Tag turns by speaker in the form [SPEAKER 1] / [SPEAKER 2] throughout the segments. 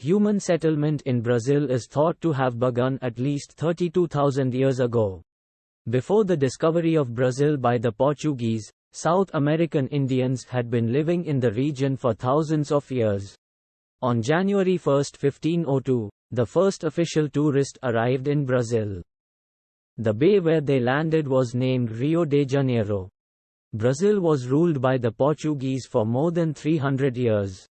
[SPEAKER 1] Human settlement in Brazil is thought to have begun at least 32,000 years ago. Before the discovery of Brazil by the Portuguese, South American Indians had been living in the region for thousands of years. On January 1, 1502, the first official tourist arrived in Brazil. The bay where they landed was named Rio de Janeiro. Brazil was ruled by the Portuguese for more than 300 years.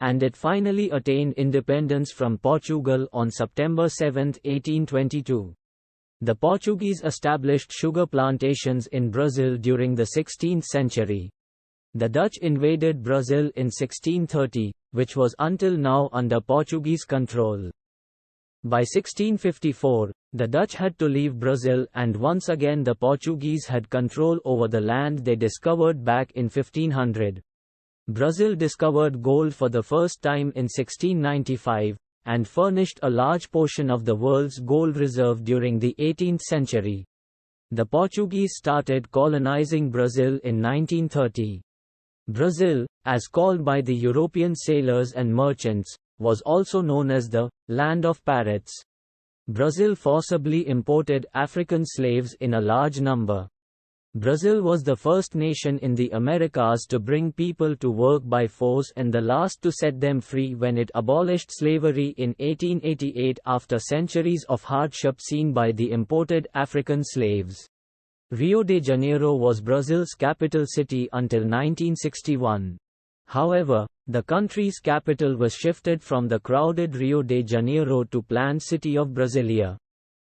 [SPEAKER 1] And it finally attained independence from Portugal on September 7, 1822. The Portuguese established sugar plantations in Brazil during the 16th century. The Dutch invaded Brazil in 1630, which was until now under Portuguese control. By 1654, the Dutch had to leave Brazil, and once again the Portuguese had control over the land they discovered back in 1500. Brazil discovered gold for the first time in 1695, and furnished a large portion of the world's gold reserve during the 18th century. The Portuguese started colonizing Brazil in 1930. Brazil, as called by the European sailors and merchants, was also known as the land of parrots. Brazil forcibly imported African slaves in a large number. Brazil was the first nation in the Americas to bring people to work by force and the last to set them free when it abolished slavery in 1888 after centuries of hardship seen by the imported African slaves. Rio de Janeiro was Brazil's capital city until 1961. However, the country's capital was shifted from the crowded Rio de Janeiro to planned city of Brasilia.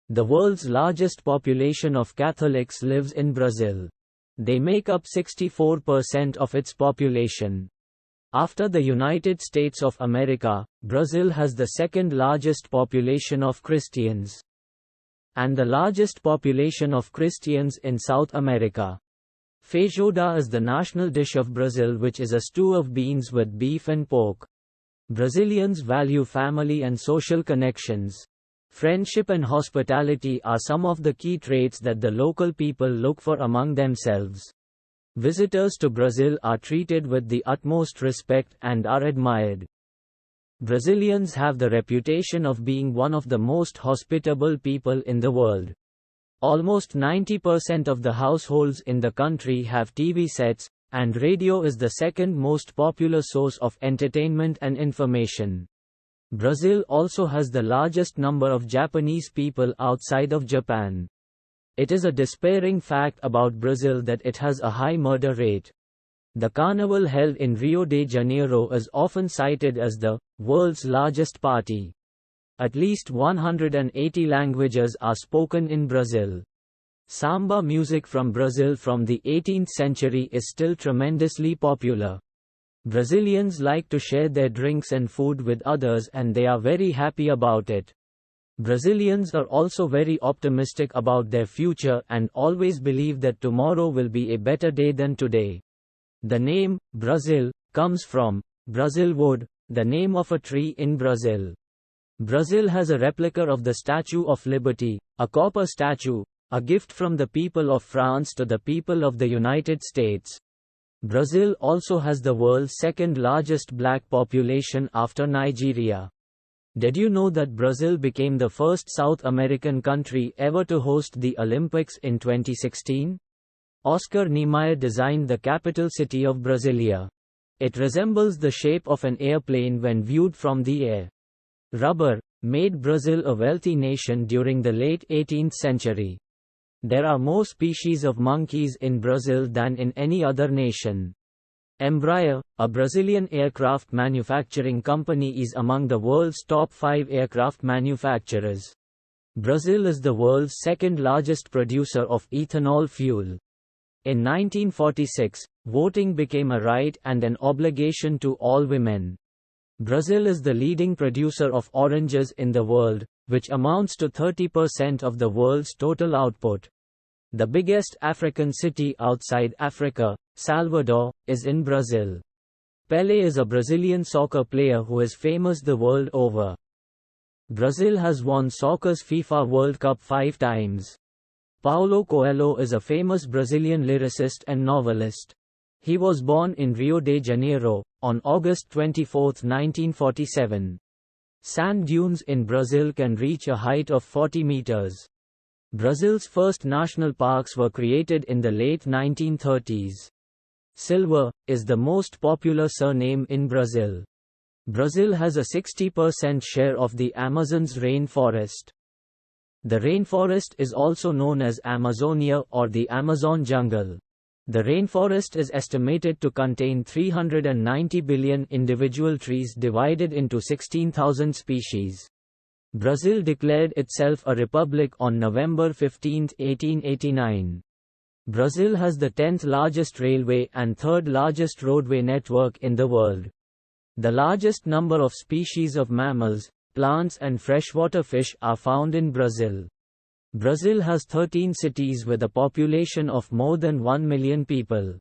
[SPEAKER 1] The world's largest population of Catholics lives in Brazil. They make up 64% of its population. After the United States of America, Brazil has the second largest population of Christians, and the largest population of Christians in South America. Feijoada is the national dish of Brazil, which is a stew of beans with beef and pork. Brazilians value family and social connections. Friendship and hospitality are some of the key traits that the local people look for among themselves. Visitors to Brazil are treated with the utmost respect and are admired. Brazilians have the reputation of being one of the most hospitable people in the world. Almost 90% of the households in the country have TV sets, and radio is the second most popular source of entertainment and information. Brazil also has the largest number of Japanese people outside of Japan. It is a despairing fact about Brazil that it has a high murder rate. The carnival held in Rio de Janeiro is often cited as the world's largest party. At least 180 languages are spoken in Brazil. Samba music from Brazil from the 18th century is still tremendously popular. Brazilians like to share their drinks and food with others, and they are very happy about it. Brazilians are also very optimistic about their future and always believe that tomorrow will be a better day than today. The name Brazil comes from Brazil wood, the name of a tree in Brazil. Brazil has a replica of the Statue of Liberty, a copper statue, a gift from the people of France to the people of the United States. Brazil also has the world's second largest black population after Nigeria. Did you know that Brazil became the first South American country ever to host the Olympics in 2016? Oscar Niemeyer designed the capital city of Brasilia. It resembles the shape of an airplane when viewed from the air. Rubber made Brazil a wealthy nation during the late 18th century. There are more species of monkeys in Brazil than in any other nation. Embraer, a Brazilian aircraft manufacturing company, is among the world's top 5 aircraft manufacturers. Brazil is the world's second largest producer of ethanol fuel. In 1946, voting became a right and an obligation to all women. Brazil is the leading producer of oranges in the world, which amounts to 30% of the world's total output. The biggest African city outside Africa, Salvador, is in Brazil. Pelé is a Brazilian soccer player who is famous the world over. Brazil has won soccer's FIFA World Cup 5 times. Paulo Coelho is a famous Brazilian lyricist and novelist. He was born in Rio de Janeiro, on August 24, 1947. Sand dunes in Brazil can reach a height of 40 meters. Brazil's first national parks were created in the late 1930s. Silva is the most popular surname in Brazil. Brazil has a 60% share of the Amazon's rainforest. The rainforest is also known as Amazonia or the Amazon jungle. The rainforest is estimated to contain 390 billion individual trees divided into 16,000 species. Brazil declared itself a republic on November 15, 1889. Brazil has the 10th largest railway and 3rd largest roadway network in the world. The largest number of species of mammals, plants and freshwater fish are found in Brazil. Brazil has 13 cities with a population of more than 1 million people.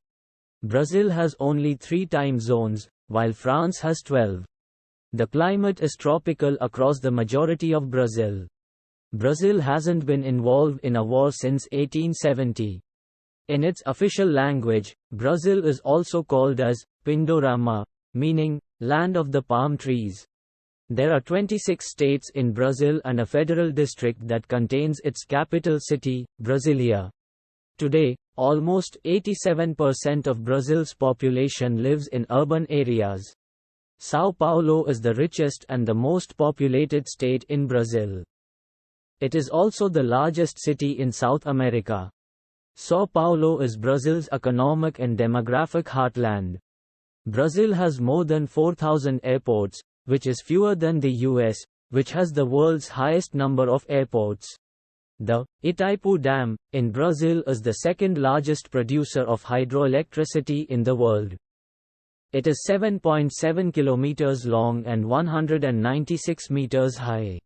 [SPEAKER 1] Brazil has only 3 time zones, while France has 12. The climate is tropical across the majority of Brazil. Brazil hasn't been involved in a war since 1870. In its official language, Brazil is also called as Pindorama, meaning land of the palm trees. There are 26 states in Brazil and a federal district that contains its capital city, Brasilia. Today, almost 87% of Brazil's population lives in urban areas. São Paulo is the richest and the most populated state in Brazil. It is also the largest city in South America. São Paulo is Brazil's economic and demographic heartland. Brazil has more than 4,000 airports, which is fewer than the US, which has the world's highest number of airports. The Itaipu Dam, in Brazil, is the second largest producer of hydroelectricity in the world. It is 7.7 kilometers long and 196 meters high.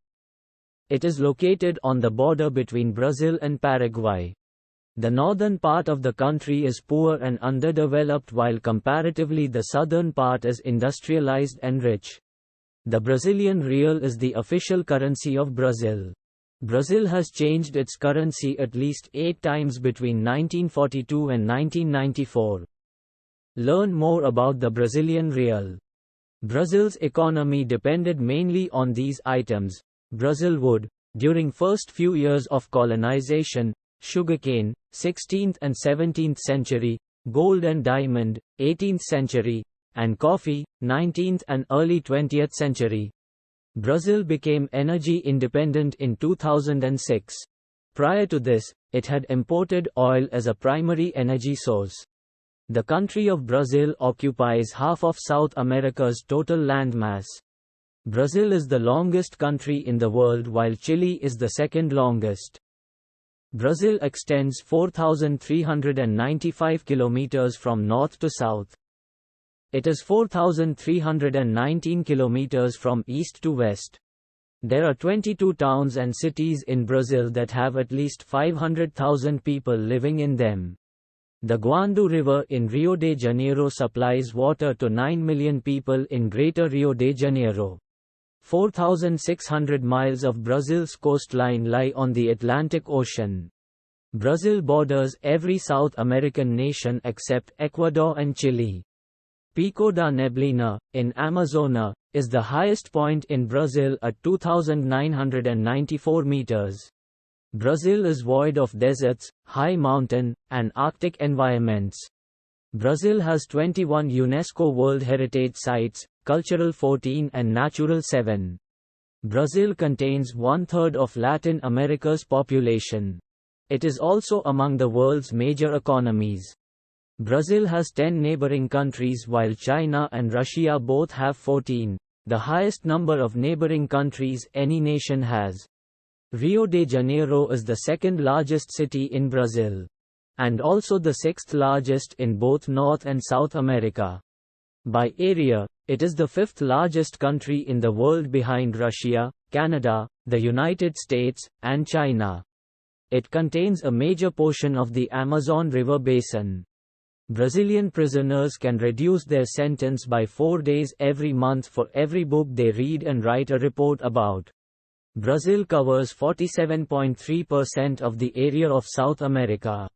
[SPEAKER 1] It is located on the border between Brazil and Paraguay. The northern part of the country is poor and underdeveloped, while comparatively the southern part is industrialized and rich. The Brazilian real is the official currency of Brazil. Brazil has changed its currency at least 8 times between 1942 and 1994. Learn more about the Brazilian real. Brazil's economy depended mainly on these items: Brazil wood, during first few years of colonization, sugarcane, 16th and 17th century, gold and diamond, 18th century, and coffee, 19th and early 20th century. Brazil became energy independent in 2006. Prior to this, it had imported oil as a primary energy source. The country of Brazil occupies half of South America's total landmass. Brazil is the longest country in the world, while Chile is the second longest. Brazil extends 4,395 kilometers from north to south. It is 4,319 kilometers from east to west. There are 22 towns and cities in Brazil that have at least 500,000 people living in them. The Guandu River in Rio de Janeiro supplies water to 9 million people in Greater Rio de Janeiro. 4,600 miles of Brazil's coastline lie on the Atlantic Ocean. Brazil borders every South American nation except Ecuador and Chile. Pico da Neblina, in Amazonas, is the highest point in Brazil at 2,994 meters. Brazil is void of deserts, high mountain, and Arctic environments. Brazil has 21 UNESCO World Heritage Sites, cultural 14 and natural 7. Brazil contains 1/3 of Latin America's population. It is also among the world's major economies. Brazil has 10 neighboring countries while China and Russia both have 14, the highest number of neighboring countries any nation has. Rio de Janeiro is the second largest city in Brazil, and also the 6th largest in both North and South America. By area, it is the 5th largest country in the world behind Russia, Canada, the United States, and China. It contains a major portion of the Amazon River basin. Brazilian prisoners can reduce their sentence by 4 days every month for every book they read and write a report about. Brazil covers 47.3% of the area of South America.